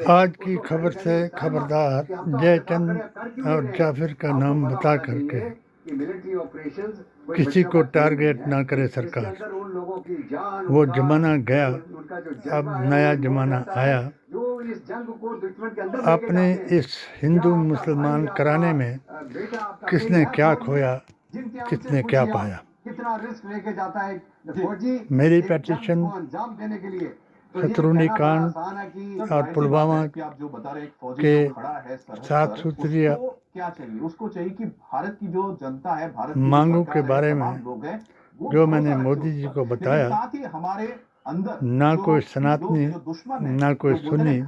आज की खबर से खबरदार, जयचंद और जाफिर का नाम बता करके किसी को टारगेट ना करे सरकार। वो जमाना गया, अब नया जमाना आया। अपने इस हिंदू मुसलमान कराने में किसने क्या खोया, किसने क्या पाया। मेरी पेटिशन शत्रुनी कांड और पुलवामा के सात सूत्रीय मांगों के बारे में जो मैंने मोदी जी को बताया, ना कोई सनातनी ना कोई सुन्नी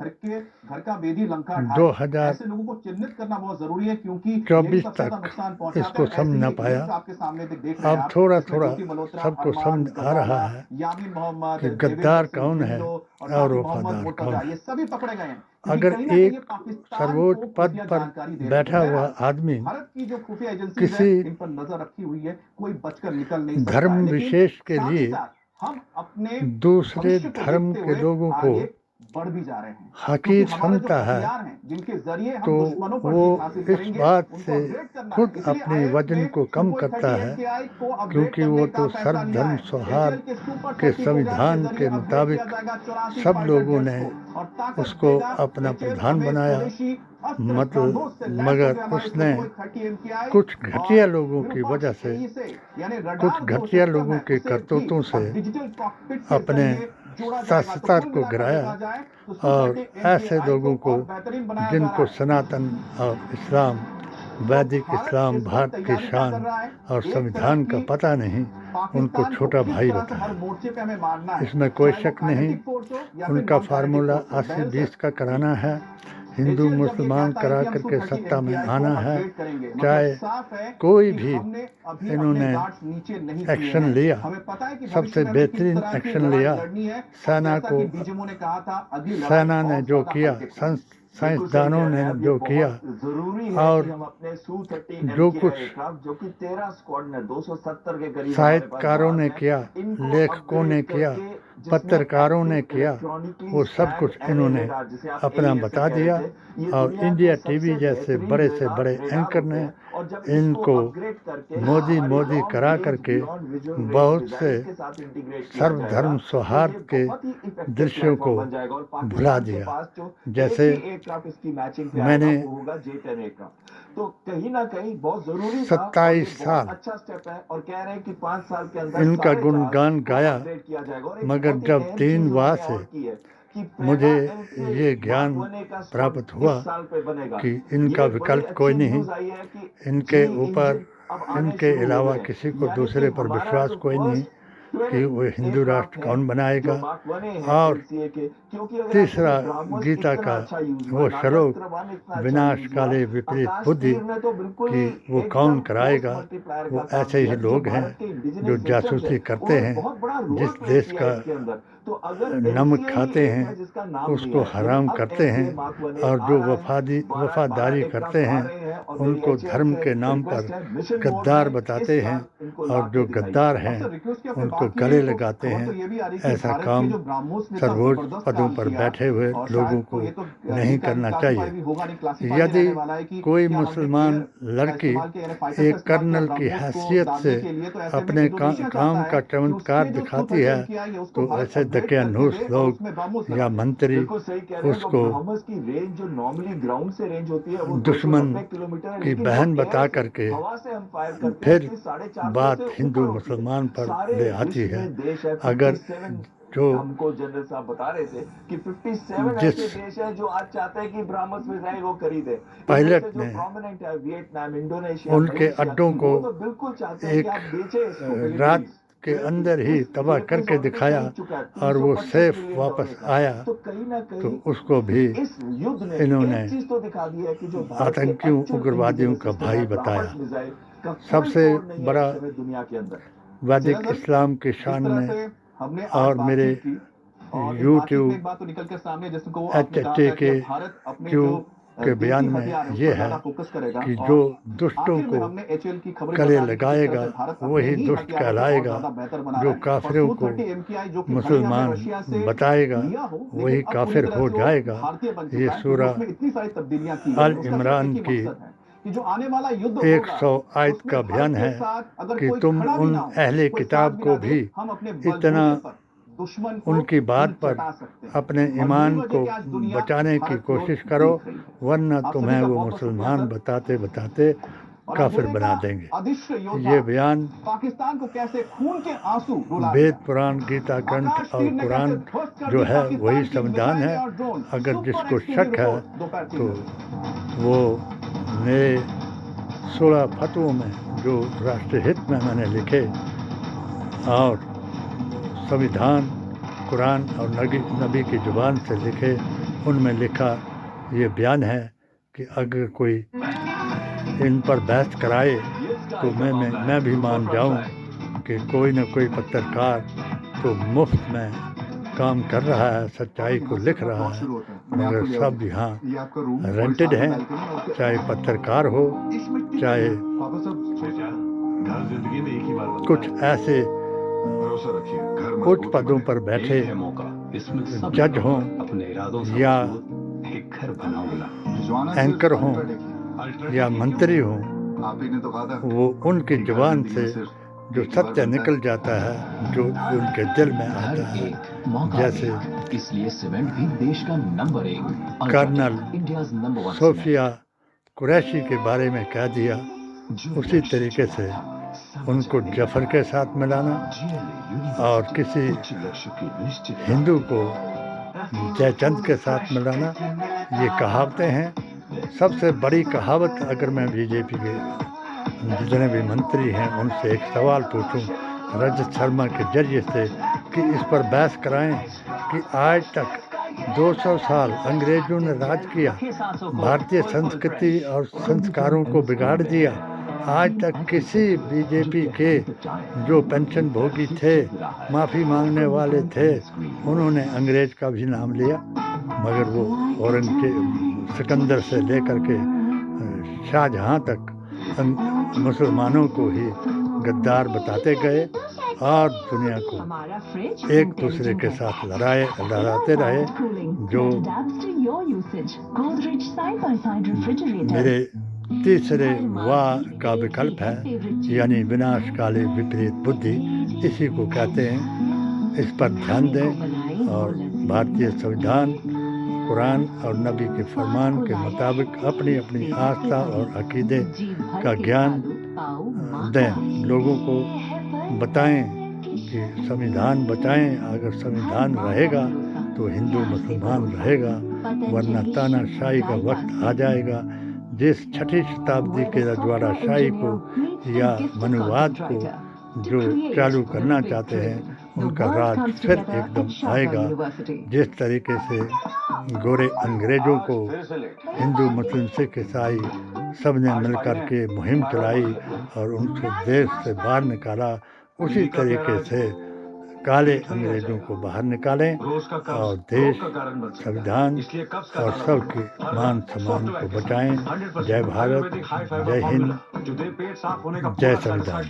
2024 तक इसको समझ न पाया। अब थोड़ा थोड़ा सबको समझ आ रहा है कि गद्दार कौन है और वफादार कौन है। अगर एक सर्वोच्च पद पर बैठा हुआ आदमी किसी धर्म विशेष के लिए दूसरे धर्म के लोगों को हकीर समझता है, तो वो इस बात से खुद अपने वजन को कम करता है, क्योंकि वो तो सर्वधर्म सौहार्द के संविधान के मुताबिक सब लोगों ने उसको अपना प्रधान बनाया। मगर उसने कुछ घटिया लोगों की वजह से, कुछ घटिया लोगों के करतूतों से अपने शासकता को गिराया और ऐसे लोगों को जिनको सनातन और इस्लाम, वैदिक इस्लाम, भारत की शान और संविधान का पता नहीं, उनको छोटा भाई बताया। इसमें कोई शक नहीं, उनका फार्मूला 80-20 का कराना है, हिंदू मुसलमान करा करके सत्ता में आना है। चाहे कोई भी इन्होंने एक्शन लिया, सबसे बेहतरीन एक्शन लिया सेना को। सेना ने जो किया, साइंसदानों ने जो किया और जो कुछ साहित्यकारों ने किया, लेखकों ने किया, पत्रकारों ने किया, वो सब कुछ इन्होंने अपना बता दिया। और इंडिया टीवी जैसे बड़े से बड़े एंकर ने इनको मोदी करा करके बहुत से सर्वधर्म सौहार्द के दृश्यों को भुला दिया। जैसे मैंने तो कहीं ना कहीं बहुत जरूरी 27 साल अच्छा स्टेप है और कह रहे हैं कि 5 साल के अंदर इनका गुणगान गाया, मगर जब 3 बार से मुझे ये ज्ञान प्राप्त हुआ कि इनका विकल्प कोई नहीं, इनके ऊपर, इनके अलावा किसी को दूसरे पर विश्वास कोई नहीं कि वो हिंदू राष्ट्र कौन बनाएगा। और तीसरा गीता का वो श्लोक, विनाश काले विपरीत बुद्धि, कि वो कौन कराएगा। वो ऐसे ही लोग हैं जो जासूसी करते हैं, जिस देश का नमक खाते हैं उसको हराम करते हैं, और जो वफादारी करते हैं उनको धर्म के नाम पर गद्दार बताते हैं, और जो गद्दार हैं उनको गले लगाते हैं। ऐसा काम सर्वोच्च पदों पर बैठे हुए लोगों को नहीं करना चाहिए। यदि कोई मुसलमान लड़की एक कर्नल की हैसियत से अपने काम का चमत्कार दिखाती है, तो ऐसे दकियानूस लोग या मंत्री उसको दुश्मन की बहन बता करके फिर बात हिंदू मुसलमान पर ले आती है। अगर जो हमको जनरल साहब बता रहे थे कि 57 ऐसे देश हैं जो आज चाहते हैं कि ब्राह्मस मिसाइल वो खरीदे। पायलट ने वियतनाम, इंडोनेशिया, उनके अड्डों को एक रात के अंदर ही तबाह करके दिखाया और वो सेफ वापस आया, तो उसको भी इन्होंने आतंकियों, उग्रवादियों का भाई बताया। सबसे बड़ा वैदिक इस्लाम की शान में और मेरे YouTube HTK के बयान में ये है कि जो दुष्टों को गले लगाएगा वही दुष्ट कहलाएगा, जो काफिरों को मुसलमान बताएगा वही काफिर हो जाएगा। ये सूरा अल इमरान की 100 आयत का बयान है कि तुम उन अहले किताब को भी इतना उनकी बात पर अपने ईमान को बचाने की कोशिश करो, वरना तुम्हें वो मुसलमान बताते बताते काफिर बना देंगे। ये बयान वेद, पुराण, गीता ग्रंथ और कुरान जो है वही संविधान है। अगर जिसको शक है तो वो नए 16 फतवों में जो राष्ट्रीय हित में मैंने लिखे और संविधान, कुरान और नबी की ज़ुबान से लिखे, उनमें लिखा ये बयान है कि अगर कोई इन पर बहस कराए तो मैं भी मान जाऊं कि कोई न कोई पत्रकार तो मुफ्त में काम कर रहा है, सच्चाई को लिख रहा है, मगर सब यहाँ रेंटेड हैं, चाहे पत्रकार हो, चाहे कुछ ऐसे उच्च पदों पर बैठे जज हों या एंकर हों या मंत्री हों, वो उनकी जुबान से जो सत्य निकल जाता है, जो उनके दिल में आता है, जैसे कर्नल सोफिया कुरैशी के बारे में कह दिया, उसी तरीके से उनको जफर के साथ मिलाना और किसी हिंदू को जयचंद के साथ मिलाना, ये कहावतें हैं। सबसे बड़ी कहावत अगर मैं बीजेपी के जितने भी मंत्री हैं उनसे एक सवाल पूछूं रजत शर्मा के जरिए से कि इस पर बहस कराएं कि आज तक 200 साल अंग्रेजों ने राज किया, भारतीय संस्कृति और संस्कारों को बिगाड़ दिया। आज तक किसी बीजेपी के जो पेंशन भोगी थे, माफ़ी मांगने वाले थे, उन्होंने अंग्रेज का भी नाम लिया, मगर वो औरंगजेब सिकंदर से लेकर के शाहजहां तक मुसलमानों को ही गद्दार बताते गए और दुनिया को एक दूसरे के साथ लड़ाते रहे। जो मेरे तीसरे वाह का विकल्प है, यानी विनाशकाले विपरीत बुद्धि, इसी को कहते हैं। इस पर ध्यान दें और भारतीय संविधान, कुरान और नबी के फरमान के मुताबिक अपनी अपनी आस्था और अकीदे का ज्ञान दें। लोगों को बताएं कि संविधान बचाएं। अगर संविधान रहेगा तो हिंदू मुसलमान रहेगा, वरना तानाशाही का वक्त आ जाएगा। जिस 6ठी शताब्दी के रजवाड़ाशाही को या मनुवाद को जो चालू करना चाहते हैं, उनका राज फिर एकदम आएगा। जिस तरीके से गोरे अंग्रेज़ों को हिंदू, मुस्लिम, सिख, ईसाई सब ने मिलकर के मुहिम चलाई और उनको देश से बाहर निकाला, उसी तरीके से काले अंग्रेज़ों को बाहर निकालें और देश, संविधान और सबके मान सम्मान को बचाएं। जय भारत, जय हिंद, जय संविधान।